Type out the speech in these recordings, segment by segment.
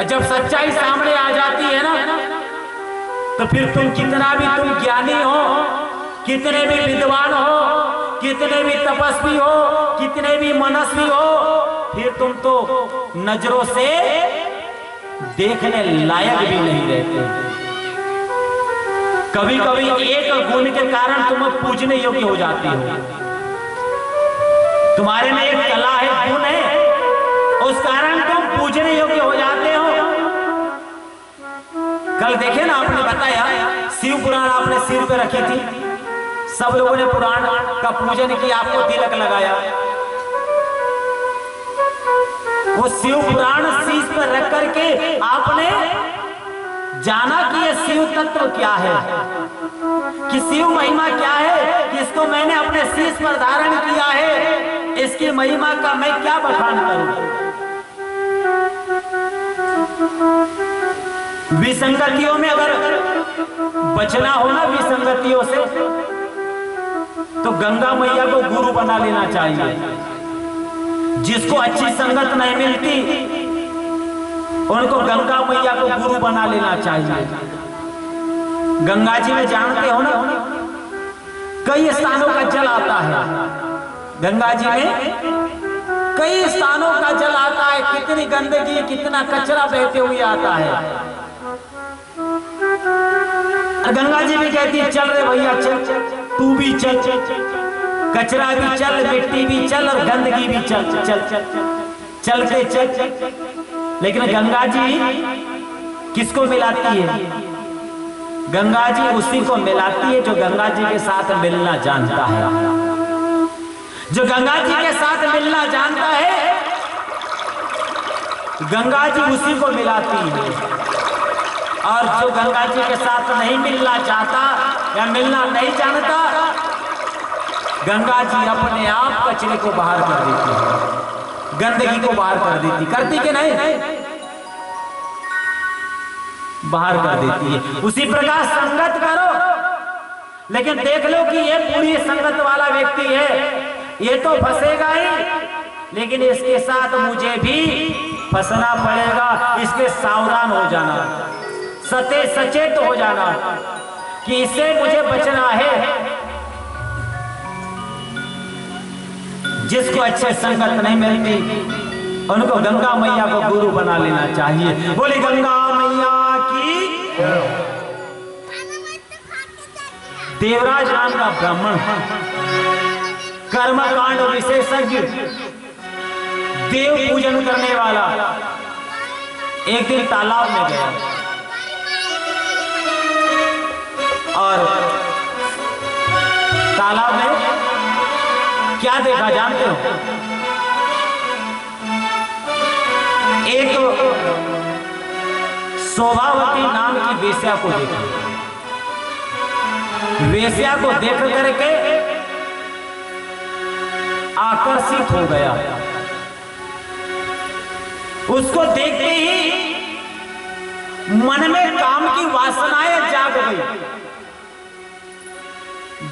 और जब सच्चाई सामने आ जाती है ना, तो फिर तुम कितना भी तुम ज्ञानी हो, कितने भी विद्वान हो, कितने भी तपस्वी हो, कितने भी मनस्वी हो, फिर तुम तो नजरों से देखने लायक भी नहीं रहते। कभी कभी एक गुण के कारण तुम पूजने योग्य हो जाती हो। तुम्हारे में एक कला है, गुण है, उस कारण तुम पूजने योग्य हो जाते हो। कल देखे ना, आपने बताया शिव पुराण आपने सिर पे रखी थी, सब लोगों ने पुराण का पूजन किया, आपको तिलक लगाया। वो शिव पुराण शीश पर रख करके आपने जाना कि ये शिव तत्व क्या है, कि शिव महिमा क्या है, किसको मैंने अपने शीश पर धारण किया है, इसकी महिमा का मैं क्या बखान करूं। विसंगतियों में अगर बचना हो ना, विसंगतियों से, तो गंगा मैया को गुरु बना लेना चाहिए। जिसको अच्छी संगत नहीं मिलती उनको गंगा मैया को गुरु बना लेना चाहिए। गंगा जी में जानते हो ना, कई स्थानों का जल आता है। गंगा जी में कई स्थानों का जल आता है, कितनी गंदगी, कितना कचरा बहते हुए आता है। और गंगा जी भी कहती है, चल रे भैया चल, तू भी चल, कचरा भी चल, मिट्टी भी चल, और गंदगी भी चल, चल चल चलते चल। लेकिन गंगा जी किसको मिलाती है? गंगा जी उसी को मिलाती है जो गंगा जी के साथ मिलना जानता है। जो गंगा जी के साथ मिलना जानता है, गंगा जी उसी को मिलाती है। और जो गंगा जी के साथ नहीं मिलना चाहता या मिलना नहीं जानता, गंगा जी अपने आप कचरे को बाहर कर देती है, गंदगी को बाहर कर देती, करती कि नहीं? बाहर कर देती है। उसी प्रकार संगत करो, लेकिन देख लो कि ये पूरी संगत वाला व्यक्ति है, ये तो फंसेगा ही, लेकिन इसके साथ मुझे भी फंसना पड़ेगा। इसके सावधान हो जाना, सचेत हो जाना कि इससे मुझे बचना है। जिसको अच्छे संगत नहीं मिलती उनको गंगा मैया को गुरु बना लेना चाहिए। बोले गंगा मैया की। देवराज नाम का ब्राह्मण, कर्मकांड विशेषज्ञ, देव पूजन करने वाला, एक दिन तालाब में गया और तालाब में क्या देखा जानते हो? एक शोभावती नाम की वेश्या को देखा। वेश्या को देख करके आकर्षित हो गया। उसको देखते ही मन में काम की वासनाएं जाग गई।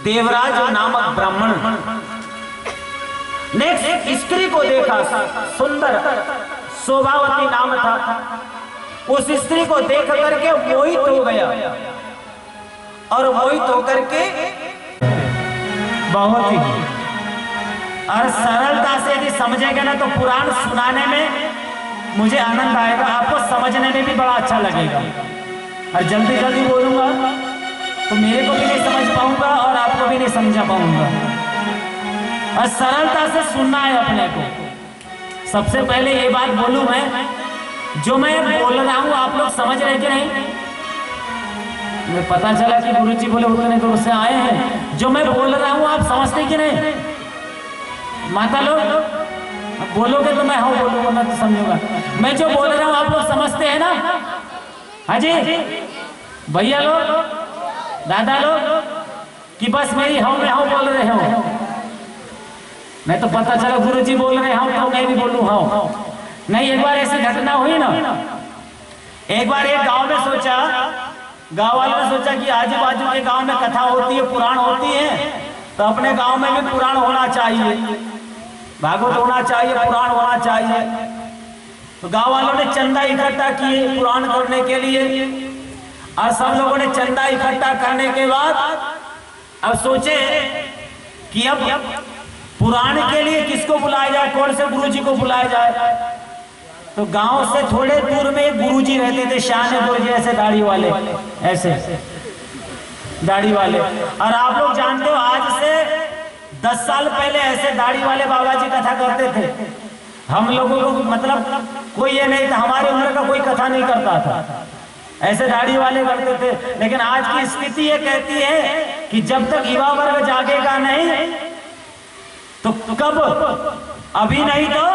देवराज नामक ब्राह्मण ने एक स्त्री को देखा, सुंदर शोभावती नाम था। उस स्त्री को देख करके मोहित हो गया और मोहित होकर के बहुत ही और सरलता से यदि समझेगा ना, तो पुराण सुनाने में मुझे आनंद आएगा, आपको समझने में भी बड़ा अच्छा लगेगा। और जल्दी जल्दी बोलूंगा तो मेरे को भी नहीं समझ पाऊंगा और आपको भी नहीं समझा पाऊंगा। और सरलता से सुनना है अपने को। सबसे पहले ये बात बोलूं मैं, जो मैं बोल रहा हूं आप लोग समझ रहे कि नहीं? मुझे पता चला कि गुरुजी बोले उतने दूर से आए हैं। जो मैं बोल रहा हूं आप समझते कि नहीं? माता लोग बोलोगे तो मैं हाँ बोलूंगा, मैं तो समझूंगा। मैं जो बोल रहा हूं आप लोग समझते हैं ना? हाँ जी भैया लोग, दादा लोग, कि बस मेरी हाँ में हाँ बोल रहे हो? मैं तो पता चला गुरुजी बोल रहे हैं तो मैं भी बोलूं हाँ। नहीं, एक बार ऐसी घटना हुई ना, एक बार एक गांव में सोचा, गांव वालों ने सोचा कि आजू बाजू के गांव में कथा होती है, पुराण होती है, तो अपने गांव में भी पुराण होना चाहिए, भागवत होना चाहिए, पुराण होना चाहिए। तो गांव वालों ने चंदा इकट्ठा किए पुराण करने के लिए, और सब लोगों ने चंदा इकट्ठा करने के बाद अब सोचे कि अब पुराण के लिए किसको बुलाया जाए, कौन से गुरुजी को बुलाया जाए। तो गांव से थोड़े दूर में एक गुरुजी रहते थे, शान गुरुजी, ऐसे दाढ़ी वाले, ऐसे दाढ़ी वाले। और आप लोग जानते हो आज से 10 साल पहले ऐसे दाढ़ी वाले बाबा जी कथा करते थे। हम लोगों को मतलब कोई ये नहीं था, हमारी उम्र का कोई कथा नहीं करता था, ऐसे दाढ़ी वाले करते थे। लेकिन आज की स्थिति ये कहती है कि जब तक युवा वर्ग जागेगा नहीं तो कब, अभी नहीं तो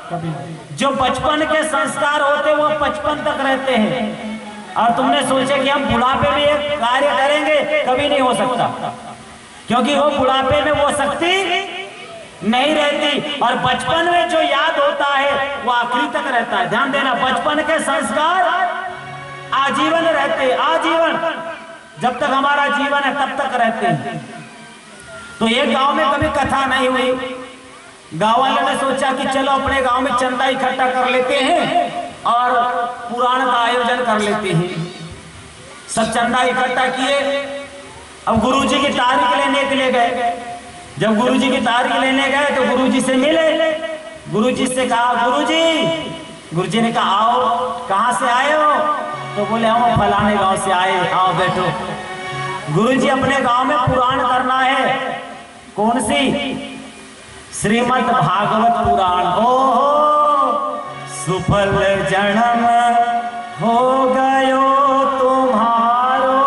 कभी। जो बचपन के संस्कार होते वो 55 तक रहते हैं, और तुमने सोचे कि हम बुढ़ापे में एक कार्य करेंगे, कभी नहीं हो सकता, क्योंकि वो बुढ़ापे में वो शक्ति नहीं रहती। और बचपन में जो याद होता है वो आखिरी तक रहता है। ध्यान देना, बचपन के संस्कार आजीवन रहते, आजीवन, जब तक हमारा जीवन है तब तक रहते हैं। तो एक गांव में कभी कथा नहीं हुई। गांव वालों ने सोचा कि चलो अपने गांव में चंदा इकट्ठा कर लेते हैं और पुराण का आयोजन कर लेते हैं। सब चंदा इकट्ठा किए। अब गुरुजी की तारीख लेने के लिए गए। जब गुरुजी की तारीख लेने गए तो गुरुजी से मिले। गुरुजी से कहा, गुरुजी ने कहा आओ, कहाँ से आए हो? तो बोले हम फलाने गांव से आए, आओ बैठो। गुरुजी अपने गांव में पुराण करना है, कौन सी? श्रीमद् भागवत पुराण। हो सुफल जन्म हो गयो तुम्हारो।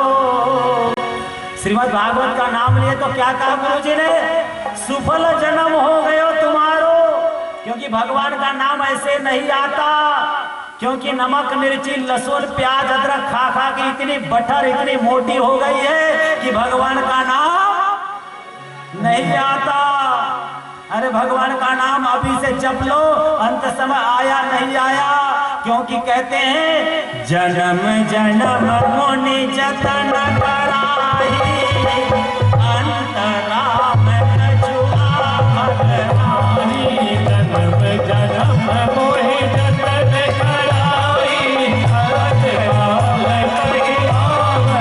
श्रीमद् भागवत का नाम लिए तो क्या कहा गुरुजी ने? सुफल जन्म हो गयो तुम्हारो। क्योंकि भगवान का नाम ऐसे नहीं आता, क्योंकि नमक मिर्ची लहसुन प्याज अदरक खा खा के इतनी बटर इतनी मोटी हो गई है कि भगवान का नाम नहीं आता। अरे भगवान का नाम अभी से जप लो, अंत समय आया नहीं आया। क्योंकि कहते हैं जन्म जन्म मुनि जतन कराही, अंतरा में जुआ भगवानी। जन्म जन्म मोहि जतन कराही, अंतरा में जुआ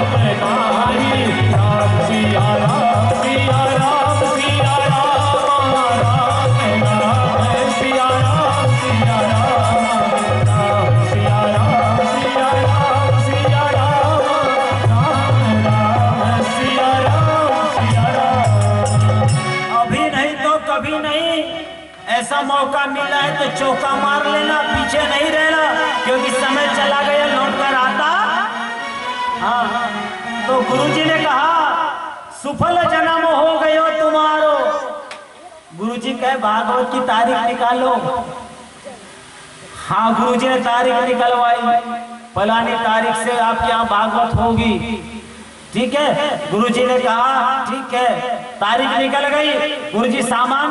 भगवानी। राम सिया राम सिया राम सिया राम, ऐसा मौका मिला है तो चौका मार लेना, पीछे नहीं रहना, क्योंकि समय चला गया, लौट कर आता। हाँ, तो गुरुजी ने कहा सुफल जन्म हो गयो तुम्हारो। गुरुजी कहे भागवत की तारीख निकालो। हाँ, गुरुजी ने तारीख निकलवाई, फलानी तारीख से आपके यहाँ भागवत होगी। ठीक है, गुरुजी ने कहा ठीक है, तारीख निकल गई। गुरुजी सामान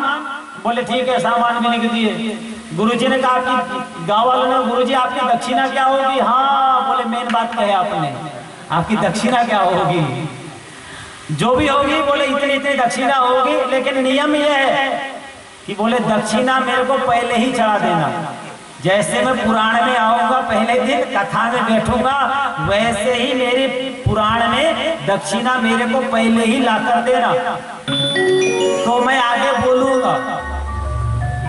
बोले ठीक है, सामान भी लिख दिए। गुरुजी ने कहा आपकी गाँव वालों ने, गुरुजी आपकी दक्षिणा क्या होगी? हाँ, बोले मेन बात कहे आपने, आपकी दक्षिणा क्या होगी? जो भी होगी बोले इतनी इतनी दक्षिणा होगी, लेकिन नियम यह है कि बोले दक्षिणा मेरे को पहले ही चढ़ा देना। जैसे मैं पुराण में आऊंगा पहले दिन कथा में बैठूंगा, वैसे ही मेरे पुराण में दक्षिणा मेरे को पहले ही लाकर देना, तो मैं आगे बोलूंगा,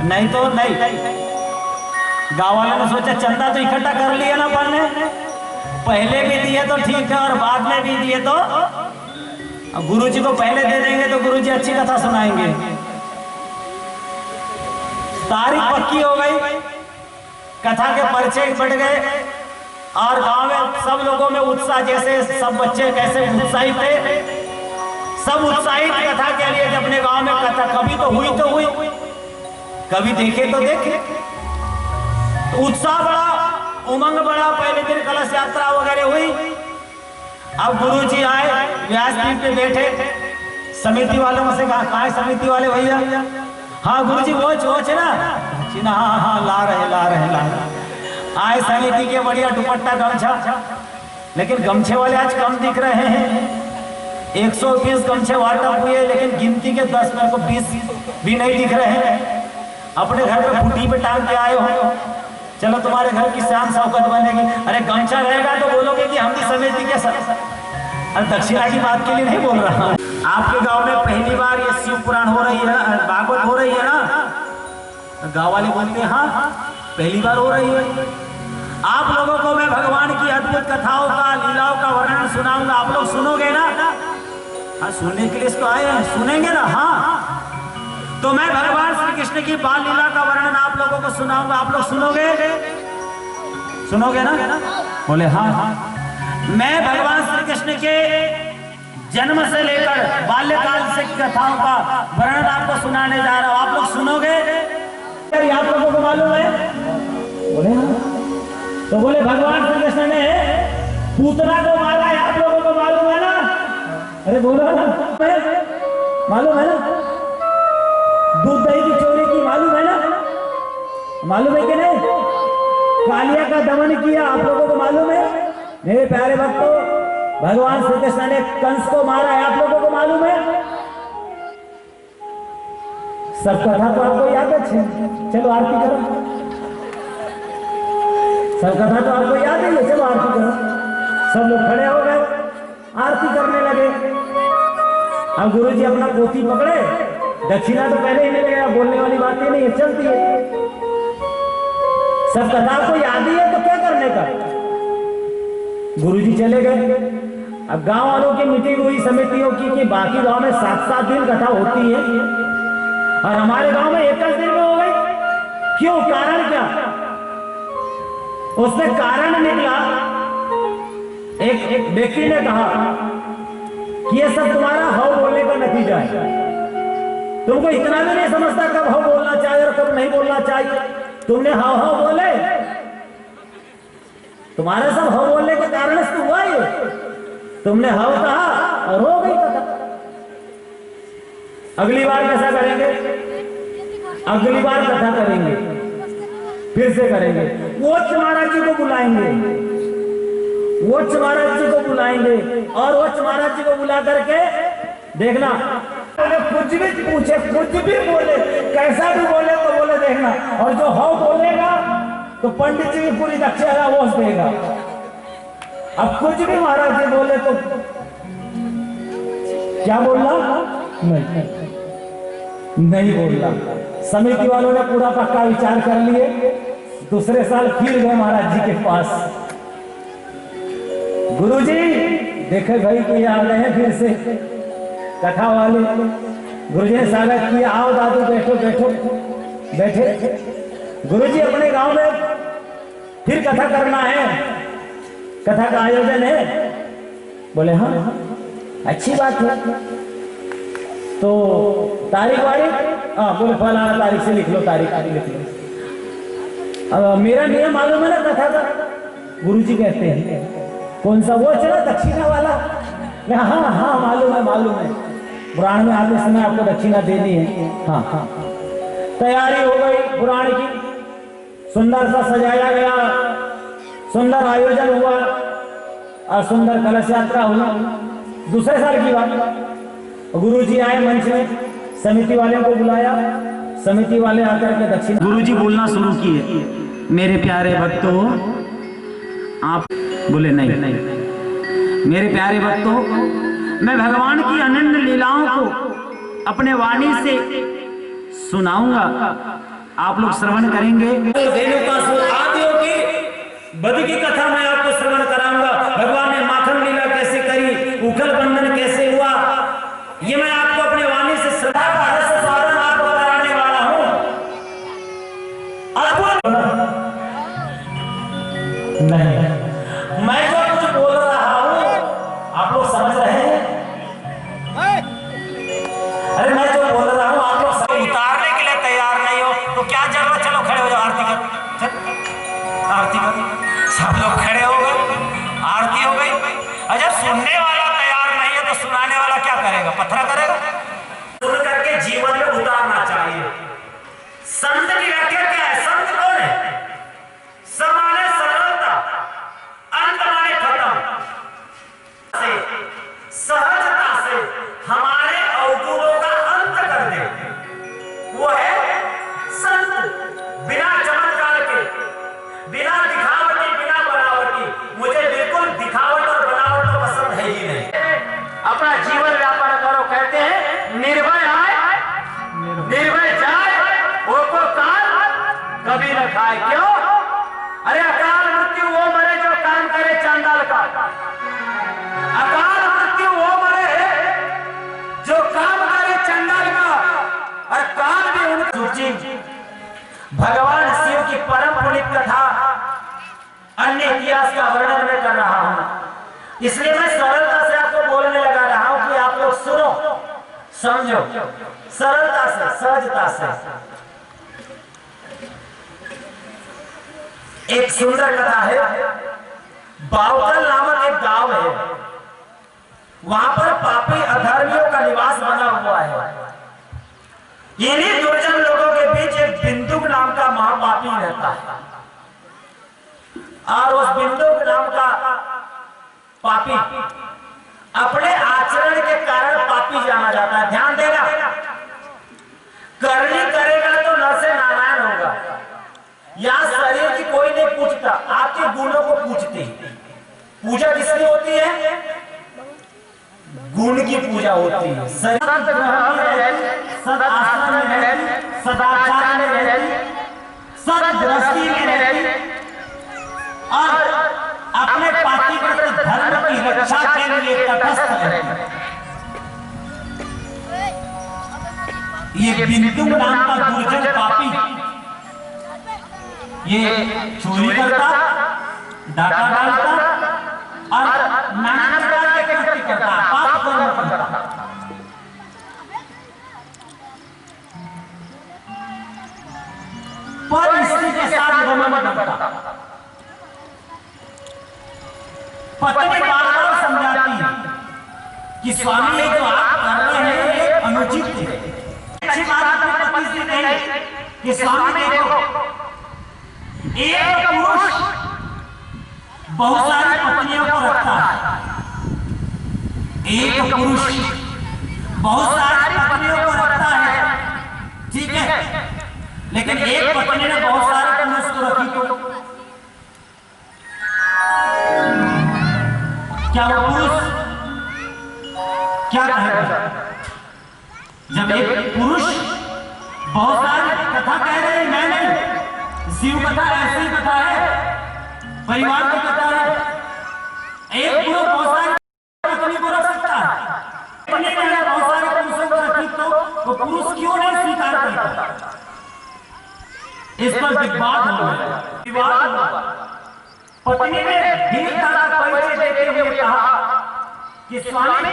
नहीं तो नहीं। गाँव वालों ने सोचा चंदा तो इकट्ठा कर लिया ना अपन ने, पहले भी दिए तो ठीक है और बाद में भी दिए तो गुरुजी को पहले दे देंगे तो गुरुजी अच्छी कथा सुनाएंगे। तारीख पक्की हो गई, कथा के पर्चे बढ़ गए और गांव में सब लोगों में उत्साह, जैसे सब बच्चे कैसे उत्साहित थे, सब उत्साहित कथा के लिए कि अपने गांव में कथा कभी तो हुई, कभी देखे तो देखे। उत्साह बढ़ा, उमंग बढ़ा। पहले दिन कलश यात्रा वगैरह हुई। अब गुरुजी आए, व्यासपीठ पे बैठे, समिति वालों से कहा कहाँ समिति वाले भैया? हाँ गुरुजी वो ना, हाँ ला रहे। आए समिति के बढ़िया दुपट्टा गमछा, लेकिन गमछे वाले आज कम दिख रहे हैं। 120 गमछे वाटप हुए, लेकिन गिनती के 10 मेरे को 20 भी नहीं दिख रहे हैं। अपने घर पे फुटी पे टांग के आए हो, चलो तुम्हारे घर की शान शौकत बनेगी। अरे गमछा रहेगा तो बोलोगे कि हम भी समिति के साथ। अरे दक्षिणा की बात के लिए नहीं बोल रहा। आपके गांव में पहली बार ये शिव पुराण हो रही है, भागवत हो रही है ना? गांव वाले बोलते हैं हाँ पहली बार हो रही है। आप लोगों को मैं भगवान की अद्भुत कथाओं का, लीलाओं का वर्णन सुनाऊंगा, आप लोग सुनोगे ना? हाँ सुनने के लिए तो आए हैं, सुनेंगे ना? हाँ तो मैं भगवान श्री कृष्ण की बाल लीला का वर्णन आप लोगों को सुनाऊंगा, आप लोग सुनोगे? सुनोगे ना? बोले हाँ। मैं भगवान श्री कृष्ण के जन्म से लेकर बाल्यकाल से कथाओं का वर्णन आपको सुनाने जा रहा हूं, आप लोग सुनोगे? आप लोगों को मालूम है? बोले हाँ। तो बोले भगवान श्री कृष्ण ने पूतना को मारा है, आप लोगों को मालूम है ना? अरे बोलो ना, मालूम है ना? दूध दही की चोरी की मालूम है ना? मालूम है कि नहीं? कालिया का दमन किया, आप लोगों को मालूम है? मेरे प्यारे भक्तों, भगवान श्री कृष्ण ने कंस को मारा है, आप लोगों को मालूम है? सब कथा तो आपको याद है। चलो आरती करो। सब कथा तो आपको याद है, चलो आरती करो। सब लोग खड़े हो गए, आरती करने लगे। अब गुरुजी अपना पोथी पकड़े, दक्षिणा तो पहले ही मिलेगा, बोलने वाली बातें नहीं है, चलती है। सब कथा को याद ही है तो क्या करने का? गुरुजी चले गए। अब गांव वालों की मीटिंग हुई समितियों की कि बाकी गांव में 7-7 दिन कथा होती है और हमारे गांव में 1 दिन में हो गई। क्यों? कारण क्या? उसमें कारण निकला, एक व्यक्ति ने कहा कि ये सब तुम्हारा हव बोलने का नतीजा है। तुमको इतना भी नहीं समझता कब हव बोलना चाहिए और कब नहीं बोलना चाहिए। तुमने हव हव बोले, तुम्हारे सब हव बोलने के कारण से हुआ ये। तुमने हव कहा और हो गई कथा। अगली बार कैसा करेंगे? अगली बार कथा करेंगे, फिर से करेंगे। वोच महाराज जी को बुलाएंगे, वोच महाराज जी को बुलाएंगे और वोच महाराज जी को बुला करके देखना, कुछ भी पूछे, कुछ भी बोले, कैसा भी बोले तो बोले देखना। और जो हव बोलेगा तो पंडित जी की पूरी दक्षिणा वो देगा। अब कुछ भी महाराज जी बोले तो क्या बोलना? नहीं बोलना। समिति वालों ने पूरा पक्का विचार कर लिए। दूसरे साल फिर गए महाराज जी के पास। गुरुजी देखे भाई कि आ गए हैं फिर से कथा वाले। गुरुजी ने स्वागत किया, आओ दादू बैठो बैठो। बैठे। गुरुजी अपने गांव में फिर कथा करना है, कथा का आयोजन है। बोले हाँ अच्छी बात है। तो तारीख वारीख? हाँ बोले फलाना तारीख से लिख लो, तारीख लिख लो। अब मेरा नियम मालूम है ना कथा का? गुरुजी कहते हैं कौन सा? वो चला दक्षिणा वाला। हाँ हाँ मालूम है, मालूम है। पुराण में आते समय आपको दक्षिणा देनी है। हाँ हाँ। तैयारी हो गई पुराण की, सुंदर सा सजाया गया, सुंदर आयोजन हुआ और सुंदर कलश यात्रा हुई। दूसरे साल की बात, गुरुजी आए मंच में, समिति वाले को बुलाया। समिति वाले आकर के दक्षिणा, गुरुजी बोलना शुरू किए, मेरे प्यारे भक्तों आप। बोले नहीं, मेरे प्यारे भक्तों, मैं भगवान की अनन्य लीलाओं को अपने वाणी से सुनाऊंगा, आप लोग श्रवण करेंगे। आदियों की बद की कथा मैं आपको श्रवण कराऊंगा। भगवान ने माखन लीला कैसे करी, उखल बंधन कैसे हुआ, ये मैं आपको अपने वाणी से श्रद्धा का रस साधन आपको कराने वाला हूं। नहीं, मैं जो कुछ बोल रहा हूं आप लोग समझ रहे हैं? अरे मैं जो बोल रहा हूं आप लोग उतारने के लिए तैयार नहीं हो तो क्या जरूरत? चलो खड़े हो जाओ, आरती कर, आरती कर। सब लोग खड़े हो गए, आरती हो गई। अजब सुनने वाला तैयार नहीं है तो सुनाने वाला क्या करेगा? पत्थरा करेगा। फल खाए। क्यों? अरे अकाल मृत्यु वो मरे जो काम करे चांडाल का। अकाल मृत्यु वो मरे जो काम करे चांडाल का, और काल भी उनकी। भगवान शिव की परम पुनीत कथा अन्य इतिहास का वर्णन मैं कर रहा हूं, इसलिए मैं सरलता से आपको बोलने लगा रहा हूं कि आप लोग सुनो, समझो, सरलता से, सहजता से। एक सुंदर कथा है। बावकल नामक एक गांव है, वहां पर पापी अधर्मियों का निवास बना हुआ है। इन्हीं दुर्जन लोगों के बीच एक बिंदुक नाम का महापापी रहता है, और उस बिंदुक नाम का पापी अपने आचरण के कारण पापी जाना जाता है। ध्यान देगा, करनी करेगा तो नर से नारायण होगा। यहां शरीर की कोई नहीं पूछता, आपके गुणों को पूछते हैं। पूजा किसकी होती है? गुण की पूजा होती है। सदाचार में रहती, सददृष्टि में रहती, और अपने पातिव्रत्य धर्म की रक्षा के लिए तटस्थ रहती। ये बिंदु नाम का दुर्जन पापी ये चोरी करता, डाका डालता और नाना प्रकार के कृत्य करता, पाप कर्म करता। पर स्त्री के साथ रमन करता। पत्नी बार-बार समझाती है कि स्वामी ये जो आप कर रहे हैं ये अनुचित है। अच्छी बात अपने पति से कही कि स्वामी देखो, एक पुरुष बहुत सारी पत्नियों को रखता है, एक पुरुष बहुत सारी पत्नियों को रखता है, ठीक है, लेकिन एक पत्नी ने बहुत सारे पुरुष को रखी तो क्या वो पुरुष क्या कहेगा? जब एक पुरुष बहुत सारी कथा कह रहे हैं, मैं नहीं, शिव कथा ऐसी कथा है, परिवार की कथा है। एक पुरुष बहुत सारी पत्नी को रख सकता है, पत्नी ने बहुत सारे पुरुषों को रखी तो वो पुरुष क्यों नहीं स्वीकार करता? इस पर विवाद होगा। पत्नी ने धीरता का परिचय देते हुए कहा कि स्वामी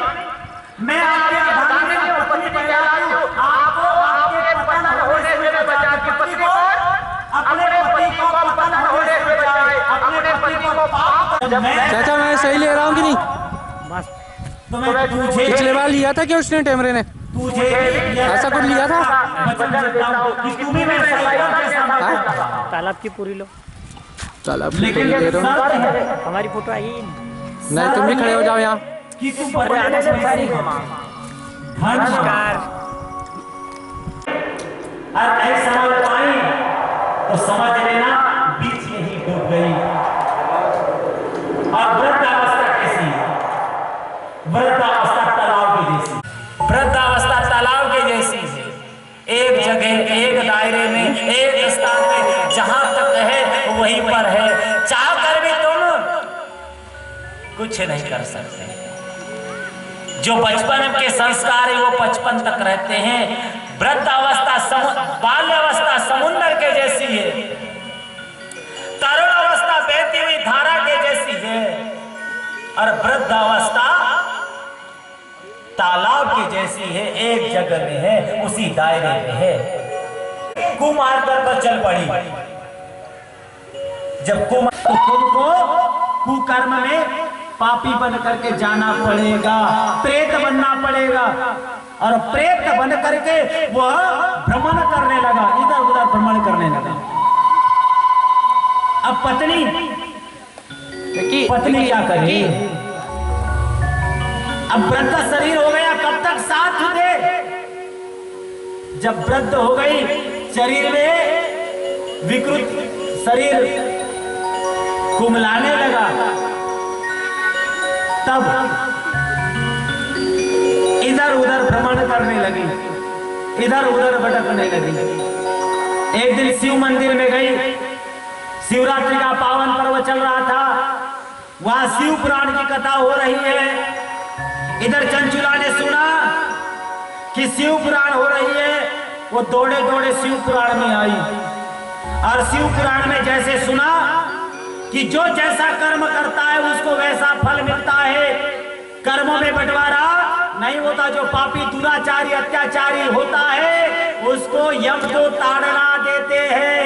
मैं आपके आधार में पत्नी पैदा हूं, आपको आपके पतन होने से बचा के पति को अपने पति को पतन होने से बचाए, अपने पति को पाप। चाचा मैं सही ले रहा हूँ कि नहीं? तो मैं तुझे पिछले बार लिया था क्या उसने टेमरे ने? तुझे ऐसा कुछ लिया था? तालाब की पूरी लो, तालाब की पूरी ले रहा हूँ। हमारी फोटो आई नहीं, तुम भी खड़े हो जाओ यहाँ। नमस्कार। तो समझ लेना बीच में ही डूब गई। और वृद्धावस्था कैसी है? वृद्धावस्था तालाब की जैसी, वृद्धावस्था तालाब के जैसी है। एक जगह, एक दायरे में, एक स्थान पे जहां तक है वहीं पर है। चाह कर भी तुम कुछ नहीं कर सकते। जो बचपन के संस्कार है वो बचपन तक रहते हैं। वृद्धावस्था बाल्यावस्था समुद्र के जैसी है, तरुण अवस्था बहती हुई धारा के जैसी है, और वृद्धावस्था तालाब की जैसी है। एक जगह में है, उसी दायरे में है। कुमार्तर पर चल पड़ी। जब तो तुमको कुकर्म में पापी बन करके जाना पड़ेगा, प्रेत बनना पड़ेगा। और प्रेत बन करके वह भ्रमण करने लगा, इधर उधर भ्रमण करने लगा। अब पत्नी क्या करे? अब वृद्ध शरीर हो गया, कब तक साथ दे? जब वृद्ध हो गई, शरीर में विकृत शरीर कुमलाने लगा, तब इधर उधर भ्रमण करने लगी, इधर उधर भटकने लगी। एक दिन शिव मंदिर में गई, शिवरात्रि का पावन पर्व चल रहा था, वहां शिव पुराण की कथा हो रही है। इधर चंचुला ने सुना कि शिव पुराण हो रही है, वो दौड़े दौड़े शिव पुराण में आई और शिव पुराण में जैसे सुना कि जो जैसा कर्म करता है उसको वैसा फल मिलता है, कर्मों में बंटवारा नहीं होता। जो पापी दुराचारी अत्याचारी होता है उसको यम को ताड़ना देते हैं,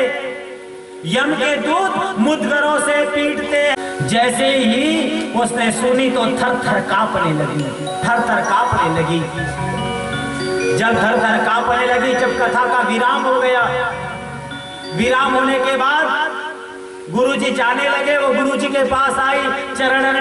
यम के दूत मुद्गरों से पीटते हैं। जैसे ही उसने सुनी तो थर थर कांपने लगी, थर थर कांपने लगी। जब थर थर कांपने लगी, जब कथा का विराम हो गया, विराम होने के बाद गुरुजी जाने लगे। वो गुरुजी के पास आई, चरण